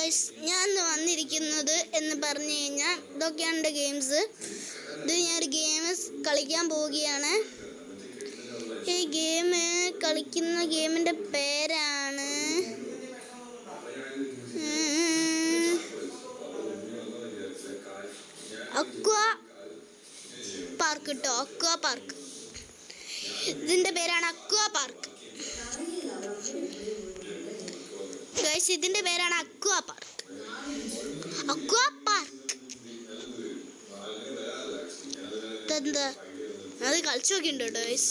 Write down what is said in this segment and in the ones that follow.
Guys, ഞാൻ വന്നിരിക്കുന്നത് എന്ന് പറഞ്ഞു കഴിഞ്ഞാൽ ഇതൊക്കെയാണ് എൻ്റെ ഗെയിംസ്. ഇത് ഞാനൊരു ഗെയിം കളിക്കാൻ പോവുകയാണ്. ഈ ഗെയിം കളിക്കുന്ന ഗെയിമിൻ്റെ പേരാണ് അക്വാ പാർക്ക് കേട്ടോ. അക്വാ പാർക്ക്, ഇതിൻ്റെ പേരാണ് അക്വാ പാർക്ക് ഗൈസ്. ഇതിൻ്റെ പേരാണ് അക്വാ പാർക്ക്. അക്വാ പാർക്ക് എന്താ അത് കളിച്ചു നോക്കിണ്ട് കേട്ടോ ഗൈസ്.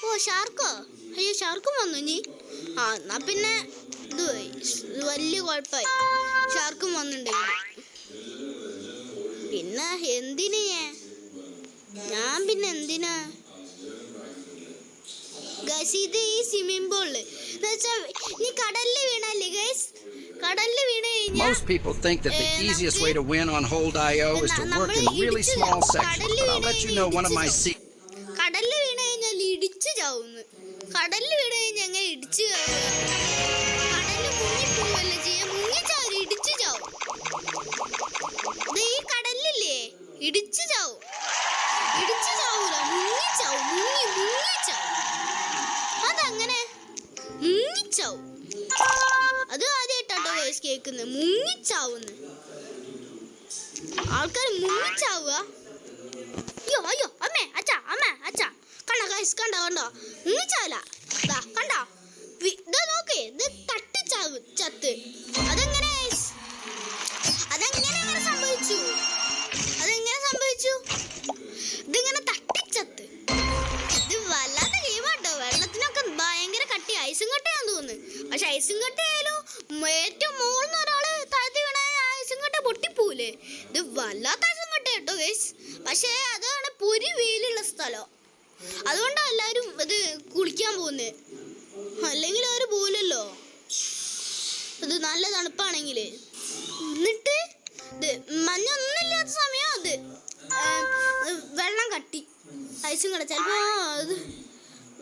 ഓ ഷാർക്കോ, അയ്യോ ഷാർക്കും വന്നു ഇനി. എന്നാ പിന്നെ ഇത് വലിയ കുഴപ്പമായി, ഷാർക്കും വന്നിട്ടുണ്ടെങ്കിൽ. പിന്നെ എന്തിനാ ഞാൻ പിന്നെ എന്തിനാ ഗൈസ്, ഇത് ഈ സ്വിമ്മിംഗ് പൂളില് നീ കടലിൽ വീണല്ലേ ഗൈസ്. കടലിൽ വീണ് കഴിഞ്ഞാൽ most people think that the easiest way to win on Hold.io is to work in really small sections. I'll let you know one of my കടലിൽ വീണ് കഴിഞ്ഞാൽ ഇടിച്ചു ചാവുന്നു. കടലിൽ വീണ് കഴിഞ്ഞാൽ എങ്ങനെ ഇടിച്ചു ചാവുക? കടലിൽ മുങ്ങി പോവല്ലേ ചെയ്യാം, മുങ്ങി ചാവും, ഇടിച്ചു ചാവും. ഈ കടലില്ലേ ഇടിച്ചു ചാവും, ഇടിച്ചു ചാവൂല, മുങ്ങിച്ചാവും, മുങ്ങിച്ചാവും. അതങ്ങനെ മുങ്ങിച്ചാവും. അത് ആദ്യമായിട്ടാട്ടോ വോയിസ് കേൾക്കുന്നത്, മുങ്ങിച്ചാവുന്നു. ആൾക്കാർ മുങ്ങിച്ചാവുക. അയ്യോ അയ്യോ അമ്മേ അച്ഛാ അമ്മ അച്ഛാ, കണ്ടോ ഗൈസ്, കണ്ടോ മുങ്ങിച്ചാവില്ല. കണ്ടോ ഇത് നോക്കേ, ഇത് തട്ടിച്ചാവും ചത്ത്. അതെങ്ങനെ അതെങ്ങനെ സംഭവിച്ചു? ഇതിങ്ങനെ തട്ടിച്ചത്ത്. ഇത് വല്ലാത്ത ഗെയിമാട്ടോ. വെള്ളത്തിനൊക്കെ ഭയങ്കര കട്ടി, ഐസും കട്ടയാന്ന് തോന്നുന്നു. പക്ഷെ ഐസും കട്ടയായാലും ഏറ്റവും മുകളിൽ ഒരാള് താഴ്ത്തി വീണ ഐസും കട്ട പൊട്ടിപ്പോവില്ലേ? ഇത് വല്ലാത്ത ഐസും കട്ട കേട്ടോ ഗൈസ്. പക്ഷെ അതാണ് പൊരി വെയിലുള്ള സ്ഥലം, അതുകൊണ്ടാണ് എല്ലാവരും ഇത് കുളിക്കാൻ പോകുന്നത്. അല്ലെങ്കിൽ അവർ പോലല്ലോ, ഇത് നല്ല തണുപ്പാണെങ്കിൽ. എന്നിട്ട് ഇത് മഞ്ഞൊന്നുമില്ലാത്ത സമയം അത് വെള്ളം കട്ടി, ഐസും കട്ട. ചിലപ്പോ ഇത്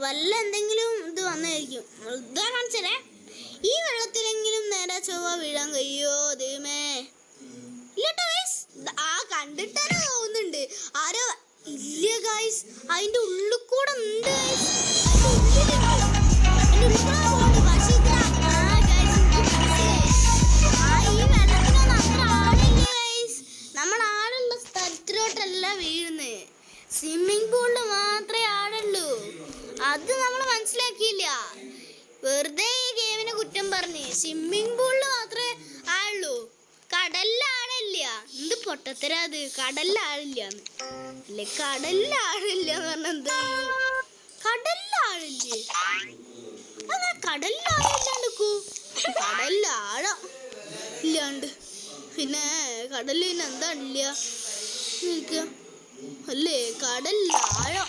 വല്ല എന്തെങ്കിലും ഇത് വന്നായിരിക്കും. ഇതാ കാണിച്ചേ, ഈ വെള്ളത്തിലെങ്കിലും നേരെ ചൊവ്വ വീഴാൻ കഴിയോ ദൈവമേ? ഇല്ലട്ടോ ഗൈസ്, കണ്ടിട്ടാണ് തോന്നുന്നുണ്ട്. ആരോ ഇല്ല ഗൈസ്, അതിന്റെ ഉള്ളിൽ കൂടെ ഉണ്ട് ഗൈസ്. നമ്മൾ ആടുള്ള സ്ഥലത്തിലോട്ടല്ല വീഴുന്നത്, സ്വിമ്മിംഗ് പൂളിൽ മാത്രമേ ആടുള്ളൂ. അത് നമ്മൾ മനസ്സിലാക്കിയില്ല. വെറുതെ ഈ ഗെയിമിനെ കുറ്റം പറഞ്ഞ് സ്വിമ്മിംഗ് പൂളിൽ മാത്രമേ ആളുള്ളൂ, കടലിൽ ആടില്ല. എന്ത് പൊട്ടത്തരാ അത്, കടലിൽ ആടില്ല അല്ലേ? കടലിൽ ആടില്ല എന്ന് പറഞ്ഞാൽ എന്താ? കടലിൽ ആടില്ലേ? അങ്ങനെ കടലിൽ ആടില്ലാണ്ടിക്കൂ, കടലിൽ ആഴം ഇല്ലാണ്ട് പിന്നെ കടലിൽ പിന്നെ എന്താ ഇല്ല അല്ലേ? കടലിലാഴം,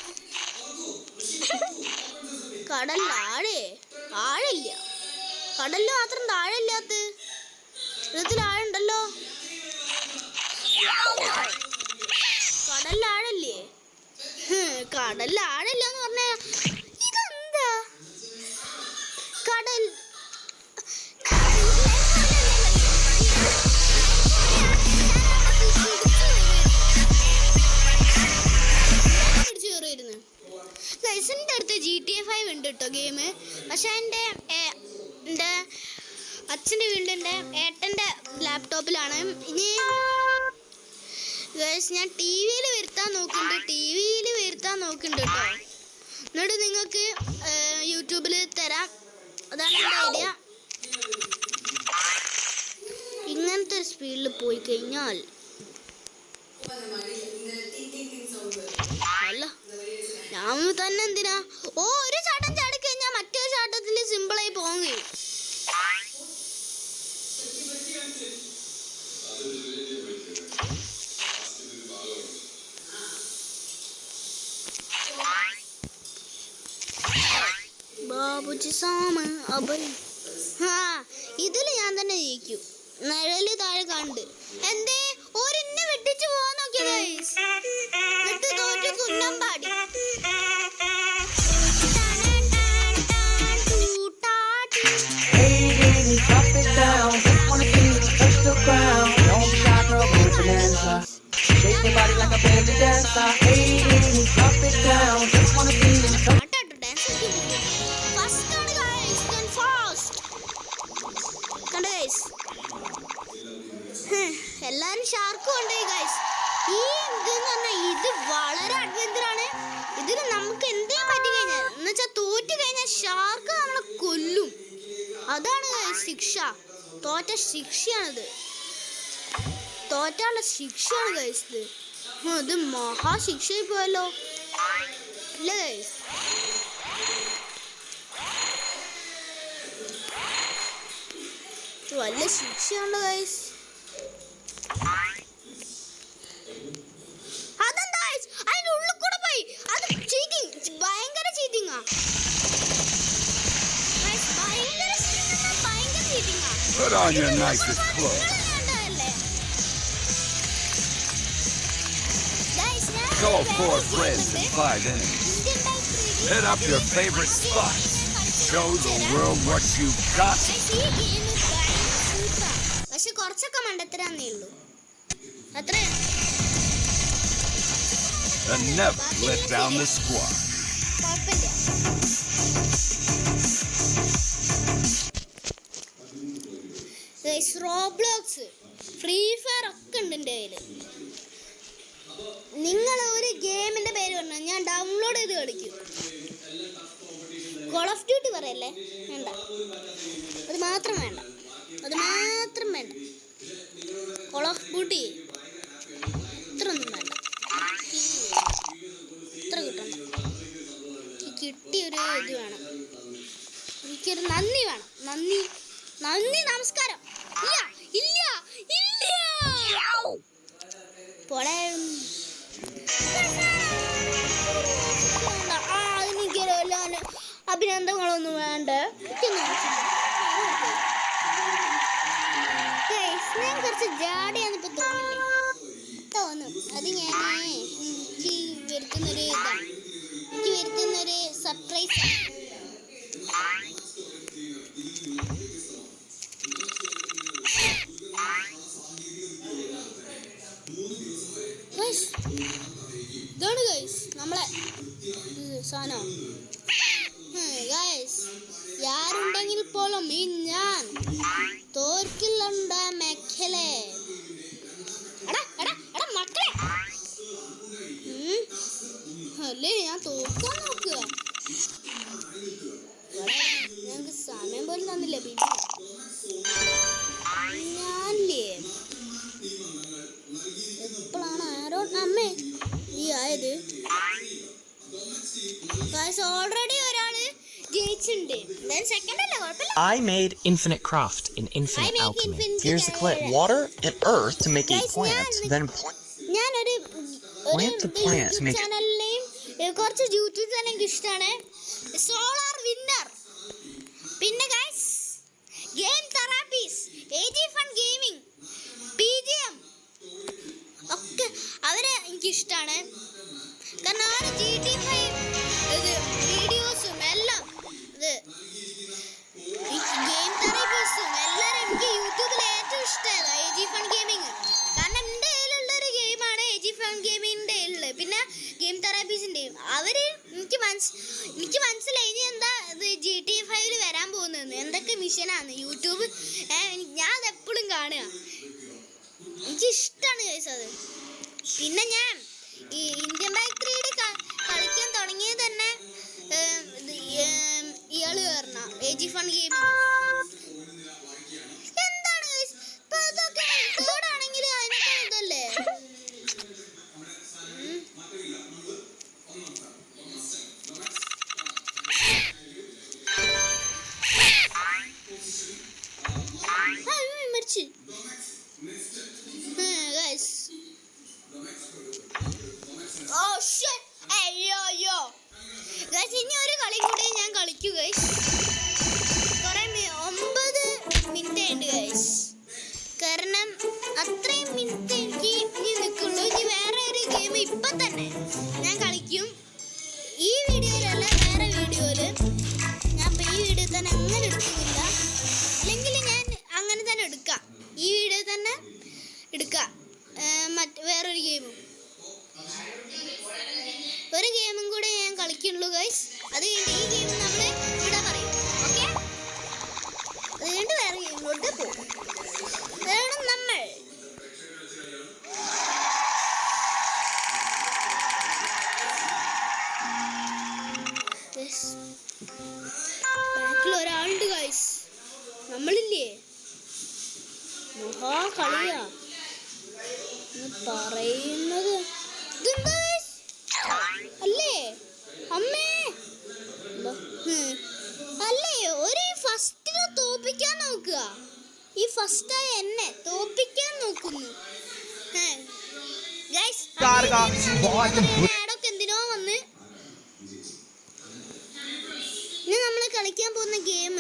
കടലിലാഴേ ആഴില്ല. കടലിൽ മാത്രം താഴെയില്ലാത്ത ഇടത്തിൽ ആഴുണ്ടല്ലോ. കടലിലാഴല്ലേ? കടലിലാഴില്ല എന്ന് പറഞ്ഞാ ഇതെന്താ? കടൽ ഗൈസിൻ്റെ അടുത്ത് GTA 5 ഉണ്ട് കേട്ടോ ഗെയിം. പക്ഷെ എൻ്റെ അച്ഛൻ്റെ വീടിൻ്റെ ഏട്ടൻ്റെ ലാപ്ടോപ്പിലാണ്. ഇനി ഗൈസ് ഞാൻ ടി വിയിൽ വരുത്താൻ നോക്കുന്നുണ്ട് കേട്ടോ. എന്നിട്ട് നിങ്ങൾക്ക് യൂട്യൂബിൽ തരാം, അതാണ് എൻ്റെ ഐഡിയ. ഇങ്ങനത്തെ ഒരു സ്പീഡിൽ പോയി കഴിഞ്ഞാൽ അല്ല ഞാൻ തന്നെ എന്തിനാ ഒരു ചാട്ടം ചാടിക്കഴിഞ്ഞാൽ മറ്റേ ചാട്ടത്തിൽ സിമ്പിളായി പോവുകയും. ബാബുജി സാമ അബൽ, ഇതിൽ ഞാൻ തന്നെ ജയിക്കും. നിഴല് താഴെ കണ്ട് എന്തേ ഓരെന്നെ വെട്ടിച്ചു പോവാൻ നോക്കിയത്. തോറ്റു തുന്നം പാടി. dancer. Shake your body like a belly dancer. Hey, up and down. Just wanna be in touch. First ആണ് ഗൈസ്, ഞാൻ ഫാസ്റ്റ് കണ്ടോ ഗൈസ്. എല്ലാരും ഷാർക്കും ഉണ്ട് ഗൈസ്. ഈ ഇതെന്ന് പറഞ്ഞാൽ ഇത് വളരെ അഡ്വഞ്ചർ ആണ്. ഇതിന് നമുക്ക് എന്തെങ്കിലും പറ്റി കഴിഞ്ഞാൽ എന്ന് വെച്ചാൽ തോറ്റു കഴിഞ്ഞാൽ ഷാർക്ക് നമ്മളെ കൊല്ലും. അതാണ് ശിക്ഷ. തോറ്റ ശിക്ഷയാണിത്. തോറ്റാനുള്ള ശിക്ഷയാണ് ഗൈസ് ഇത്. ഇത് മഹാശിക്ഷയായി പോയല്ലോ ഇല്ല ഗൈസ്. വലിയ ശിക്ഷയാണല്ലോ ഗൈസ്. അതെന്താ ഗൈസ്, അതിന്റെ ഉള്ളിൽ കൂടെ പോയി. അത് ചീറ്റിംഗ്, ഭയങ്കര ചീറ്റിംഗാ ഗൈസ്. ഭയങ്കര ചീറ്റിംഗാ. Put on your nicest clothes. Go 4 friends and 5 enemies. Hit up your favorite spots. Show the world what you've got. പക്ഷെ കുറച്ചൊക്കെ മണ്ടത്തരാന്നേ ഉള്ളൂ. അത്രേ. And never let down the squad. കുഴപ്പമില്ല. റോബ്ലോക്സ്, ഫ്രീ ഫയർ ഒക്കെ ഉണ്ട് എൻ്റെ കയ്യിൽ. നിങ്ങൾ ഒരു ഗെയിമിന്റെ പേര് പറഞ്ഞാൽ ഞാൻ ഡൗൺലോഡ് ചെയ്ത് കളിക്കും. കോൾ ഓഫ് ഡ്യൂട്ടി പറയല്ലേ, വേണ്ട. അത് മാത്രം വേണ്ട. കോൾ ഓഫ് ഡ്യൂട്ടി ഇത്രയൊന്നും വേണ്ട. ഇത്ര കിട്ടണ്ട. കിട്ടിയൊരു ഇത് വേണം. എനിക്കൊരു നന്ദി വേണം. നന്ദി നമസ്കാരം. ഇല്ല പോളെ. അതിനെനിക്കൊരു അഭിനന്ദനങ്ങളൊന്നും വേണ്ട. ഞാൻ കുറച്ച് ജാടയാന്നിപ്പോ തോന്നും. അത് ഞാൻ എനിക്ക് വരുത്തുന്നൊരു സർപ്രൈസ്. ഇതാണ് ഗൈസ് നമ്മളെ സാധനം. ഗൈസ് യാരുണ്ടെങ്കിൽ പോലും ഈ ഞാൻ തോൽക്കില്ലുണ്ട മക്കളെ. മക്കളെ അല്ലേ ഞാൻ തോക്കാൻ നോക്കുക. ഞങ്ങൾക്ക് സമയം പോലും തന്നില്ല. പിന്നെ ഞാനില്ലേ എപ്പോഴാണ് അമ്മേ ഈ ആയത്. ഓൾറെഡി ഒരാള് ജയിച്ചിട്ടുണ്ട്. സെക്കൻഡ് അല്ല കുഴപ്പമില്ല. I made Infinite Craft in Infinite Alchemy. Here's the clip. Water and earth to make a plant, then ഞാനൊരു ചാനലിലെയും കുറച്ച് യൂട്യൂബ് ചാനൽ എനിക്ക് ഇഷ്ടമാണ്. സോളാർ വിന്നർ, പിന്നെ guys game therapies, AG fun gaming, PGM ഒക്കെ അവരെ എനിക്കിഷ്ടമാണ്. കാരണം അവർ GTA വീഡിയോസും എല്ലാം ഗെയിം തെറാപ്പീസും എല്ലാവരും എനിക്ക് യൂട്യൂബിൽ ഏറ്റവും ഇഷ്ടമായത് AG ഫൺ ഗെയിമിങ്. കാരണം എൻ്റെ കയ്യിലുള്ളൊരു ഗെയിമാണ് AG ഫൺ ഗെയിമിങ്ങിൻ്റെ ഉള്ളത്. പിന്നെ ഗെയിം തെറാപ്പീസിൻ്റെയും എനിക്ക് മനസ്സിലായി ഇനി എന്താ ഇത് GTA 5 വരാൻ പോകുന്നതെന്ന്. എന്തൊക്കെ മിഷനാണ് യൂട്യൂബ്. ഞാൻ അതെപ്പോഴും കാണുക. എനിക്കിഷ്ടമാണ് ഗൈസ് അത്. പിന്നെ ഞാൻ ഈ ഇന്ത്യൻ ബാങ്ക് 3D കളിക്കാൻ തുടങ്ങിയത് തന്നെ ഇയാള് പറഞ്ഞ AG ഫൺ ഗെയിമിങ്. എന്താണ് ഗൈസ് ഇപ്പൊ ഇതൊക്കെ കോഡാണെങ്കിൽ അതിനൊക്കെ ഇതല്ലേ. മരിച്ചു ഗൈസ്. അയ്യോ ഗൈസ്, ഇനി ഒരു കളി കൂടെ ഞാൻ കളിക്കൂ ഗൈസ്. കുറെ വേറൊരു ഗെയിമും. ഒരു ഗെയിമും കൂടെ ഞാൻ കളിക്കുള്ളൂ ഗൈസ്. അത് കഴിഞ്ഞ് ഈ ഗെയിം നമ്മൾ ഇവിടെ പറയും. ഓക്കെ, അത് കഴിഞ്ഞ് വേറെ ഗെയിമിലോട്ട് പോകും. അതാണ് നമ്മൾ. ബാക്കിൽ ഒരാളുണ്ട് ഗൈസ്. നമ്മളില്ലേ മഹാ കളിയാ പറയുന്നത്. അല്ലേ അമ്മേ? അല്ലേ ഒരു ഫസ്റ്റിനെ തോപ്പിക്കാൻ നോക്കുക. ഈ ഫസ്റ്റായ എന്നെ തോപ്പിക്കാൻ നോക്കുന്നു. ആടൊക്കെ എന്തിനോ വന്ന്. ഇനി നമ്മൾ കളിക്കാൻ പോകുന്ന game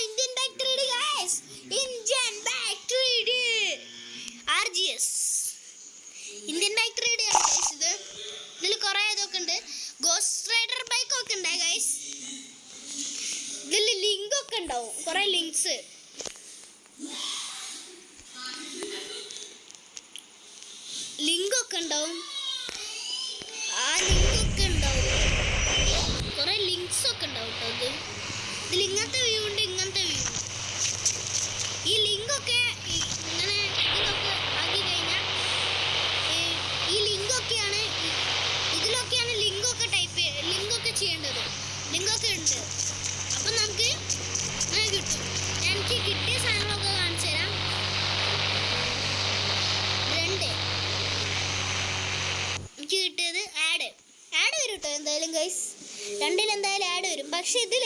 Indian bike ride guys. Indian bike ride RGS Indian bike ride guys. ഇതിൽ കുറേ ഇതൊക്കെ ഉണ്ട്. ഗോസ്റ്റ് റൈഡർ ബൈക്ക് ഒക്കെ ഉണ്ട് ഗൈസ്. ഇതിൽ ലിങ്ക് ഒക്കെ ഉണ്ടാവും, കുറേ ലിങ്ക്സ്. ലിങ്ക് ഒക്കെ ഉണ്ടാവും. ആ ലിങ്ക് ഒക്കെ ഉണ്ടാവും, കുറേ ലിങ്ക്സ് ഒക്കെ ഉണ്ടാവും കേട്ടോ. ഇതിൽ ഇങ്ങനത്തെ വ്യൂ ഉണ്ട്, ഇങ്ങനത്തെ വ്യൂ. ഈ ലിങ്ക് ഒക്കെ ഇങ്ങനെ ഇതിലൊക്കെ ആക്കി കഴിഞ്ഞാൽ ഈ ലിങ്ക് ഒക്കെയാണ്, ഇതിലൊക്കെയാണ് ലിങ്കൊക്കെ ലിങ്കൊക്കെ ചെയ്യേണ്ടത്. ലിങ്കൊക്കെ ഉണ്ട്. അപ്പം നമുക്ക് അങ്ങനെ കിട്ടും. എനിക്ക് കിട്ടിയ സാധനങ്ങളൊക്കെ കാണിച്ചു തരാം. എനിക്ക് കിട്ടിയത് ആഡ് വരും കേട്ടോ എന്തായാലും ഗൈസ്. എന്തായാലും ആഡ് വരും. പക്ഷെ ഇതിൽ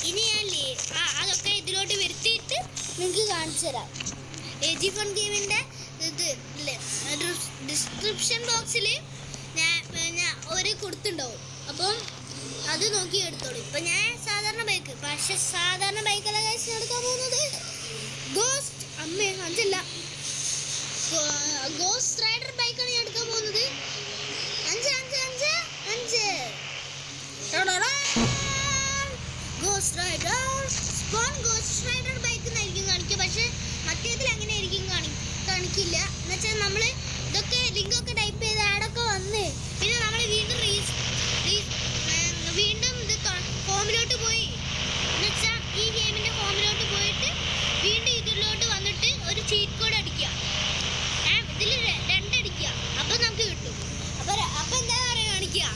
ഇനി ഞാൻ അതൊക്കെ ഇതിലോട്ട് വരുത്തിയിട്ട് നിങ്ങൾക്ക് കാണിച്ചു തരാം. AG1 ഗെയിമിൻ്റെ ഇത് ഡിസ്ക്രിപ്ഷൻ ബോക്സിൽ ഞാൻ ഒരു കൊടുത്തിട്ടുണ്ടാവും. അപ്പം അത് നോക്കി എടുത്തോളൂ. ഇപ്പം ഞാൻ സാധാരണ ബൈക്ക്, പക്ഷെ സാധാരണ ബൈക്കല്ല കഴിച്ച് എടുക്കാൻ പോകുന്നത് ഗോസ്റ്റ് റൈഡർ ബൈക്കാണ് ഞാൻ എടുക്കാൻ പോകുന്നത്. 5 ഗോസ്റ്റ് റൈഡർ ബൈക്ക് എന്നായിരിക്കും കാണിക്കുക. പക്ഷെ മറ്റേതിൽ അങ്ങനെ ആയിരിക്കും കാണിക്കില്ല. എന്നുവെച്ചാൽ നമ്മൾ ഇതൊക്കെ ലിങ്കൊക്കെ ടൈപ്പ് ചെയ്ത് ആഡൊക്കെ വന്ന് പിന്നെ നമ്മൾ വീണ്ടും ഇത് ഫോമിലോട്ട് പോയി. എന്നുവെച്ചാൽ ഈ ഗെയിമിൻ്റെ ഫോമിലോട്ട് പോയിട്ട് വീണ്ടും ഇതിലോട്ട് വന്നിട്ട് ഒരു ചീറ്റ് കോഡ് അടിക്കുക. ഇതിൽ 2 അടിക്കുക. അപ്പം നമുക്ക് കിട്ടും. അപ്പം എന്താ പറയുക കാണിക്കുക.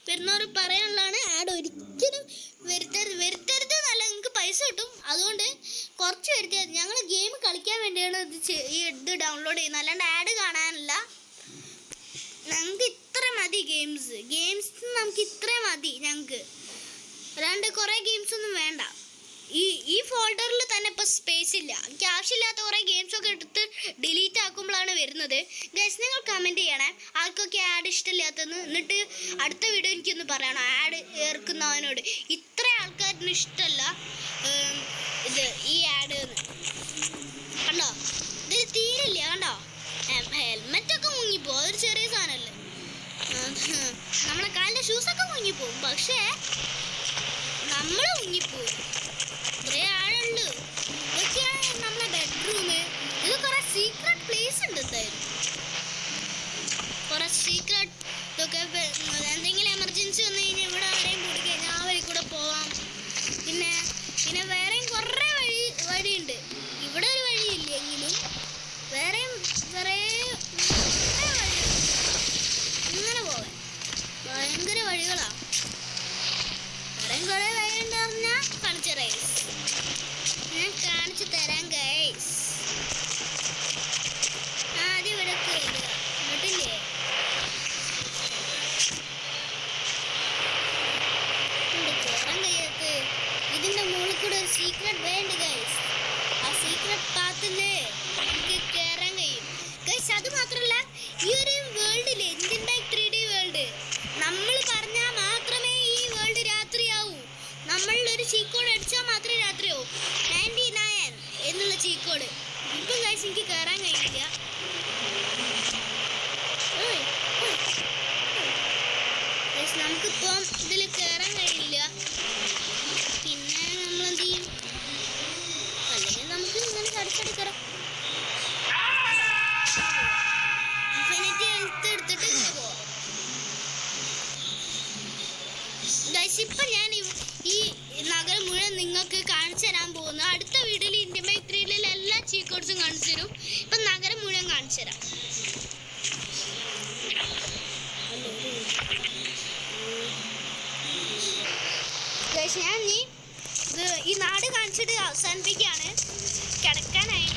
വരുന്നവർ പറയാനുള്ളതാണ്. ആഡ് ഒരിക്കലും വരുത്തരുത് എന്നല്ല, നിങ്ങൾക്ക് പൈസ കിട്ടും. അതുകൊണ്ട് കുറച്ച് വരുത്തിയാൽ മതി. ഞങ്ങൾ ഗെയിം കളിക്കാൻ വേണ്ടിയാണ് ഇത് ഡൗൺലോഡ് ചെയ്യുന്നത്, അല്ലാണ്ട് ആഡ് കാണാനല്ല. ഞങ്ങൾക്ക് ഇത്ര മതി. ഗെയിംസ് നമുക്ക് ഇത്ര മതി ഞങ്ങൾക്ക്, അല്ലാണ്ട് കുറേ ഗെയിംസ് ഒന്നും വേണ്ട. ഈ ഫോൾഡറിൽ തന്നെ ഇപ്പൊ സ്പേസ് ഇല്ല. എനിക്ക് ആവശ്യമില്ലാത്ത കുറെ ഗെയിംസ് ഒക്കെ എടുത്ത് ഡിലീറ്റ് ആക്കുമ്പോഴാണ് വരുന്നത്. ഗൈസ് നിങ്ങൾ കമന്റ് ചെയ്യണേ ആർക്കൊക്കെ ആഡ് ഇഷ്ടമില്ലാത്തതെന്ന്. എന്നിട്ട് അടുത്ത വീഡിയോ എനിക്കൊന്ന് പറയണം ആഡ് ഏർക്കുന്നവനോട്. ഇത്ര ആൾക്കാരിന് ഇഷ്ടമല്ല ഇത് ഈ ആഡ് കണ്ടോ. ഇതിൽ തീരില്ല കണ്ടോ. ഹെൽമെറ്റ് ഒക്കെ മുങ്ങിപ്പോ. അതൊരു ചെറിയ സാധനമല്ലേ. നമ്മളെ കാലിന്റെ ഷൂസൊക്കെ മുങ്ങിപ്പോവും. പക്ഷേ നമ്മൾ മുങ്ങിപ്പോവും. ഇത്രേ ആളുള്ളൂ. ഇതൊക്കെയാണ് നമ്മളെ ബെഡ്റൂം. ഇത് കുറെ സീക്രട്ട് പ്ലേസ് ഉണ്ട്. എന്തായാലും കുറെ സീക്രട്ട് ഇതൊക്കെ. എന്തെങ്കിലും എമർജൻസി വന്നു കഴിഞ്ഞാൽ ഇവിടെ ആരെയും കൂടി കഴിഞ്ഞാൽ ആ വഴി കൂടെ പോവാം. പിന്നെ വേറെയും കുറേ വഴിയുണ്ട്. ഇവിടെ ഒരു വഴിയില്ലെങ്കിലും വേറെയും കുറേ വഴിയുണ്ട്. ഇങ്ങനെ പോവാൻ ഭയങ്കര വഴികളാണ്. വേറെയും കുറേ വഴിയുണ്ട് പറഞ്ഞാൽ കാണിച്ചു തരാം. ഞാൻ കാണിച്ചു തരാം ഗൈസ്. ആദ്യം ഇവിടെ കയറുക. എന്നിട്ടില്ലേ കയറാൻ കഴിയാത്ത ഇതിന്റെ മുകളിൽ കൂടെ ഒരു സീക്രട്ട് വേണ്ട ഗൈസ്. ആ സീക്രട്ട് പാത്തില്ലേ എനിക്ക് കയറാൻ കഴിയും ഗൈസ്. അത് മാത്രമല്ല ഈ ഒരു വേൾഡില് ഇന്ത്യൻ ബൈക്ക് 3D വേൾഡ് നമ്മൾ പറഞ്ഞാൽ മാത്രമേ ഈ വേൾഡ് രാത്രിയാവൂ. നമ്മളൊരു ചീക്കോട് അടിച്ചാൽ മാത്രമേ രാത്രിയാവൂ. 99 എന്നുള്ള ചീക്കോട്. ഇപ്പം ഗൈസ് എനിക്ക് കയറാൻ കഴിയില്ല. നമുക്കിപ്പം ഇതിൽ കയറാൻ കഴിയില്ല. പിന്നെ നമ്മൾ എന്ത് ചെയ്യും? അല്ലെങ്കിൽ നമുക്ക് ഇങ്ങനെ കടിച്ചടി കയറാം. ഇൻഫിനിറ്റി ഹെൽത്ത് എടുത്തിട്ട് പോവാം ഗൈസ്. ഇപ്പം ഞാൻ ഈ നഗരം മുഴുവൻ നിങ്ങൾക്ക് കാണിച്ചു തരാൻ പോകുന്നു. അടുത്ത വീഡിയോയിൽ ഇന്ത്യൻ ബൈക്ക് 3 എല്ലാ ചീക്കോട്സും കാണിച്ചു തരും. ഇപ്പം നഗരം മുഴുവൻ കാണിച്ചു തരാം. ഞാൻ ഈ നാട് കാണിച്ചിട്ട് അവസാനിപ്പിക്കുകയാണ്. കിടക്കാനായി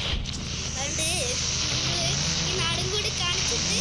അതുകൊണ്ട് നമ്മൾ ഈ നാടും കൂടി കാണിച്ചിട്ട്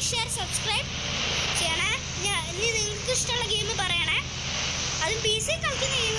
ഷെയർ സബ്സ്ക്രൈബ് ചെയ്യണേ. ഇനി നിങ്ങൾക്ക് ഇഷ്ടമുള്ള ഗെയിം പറയണേ. അതും PC കളിക്കുന്ന ഗെയിം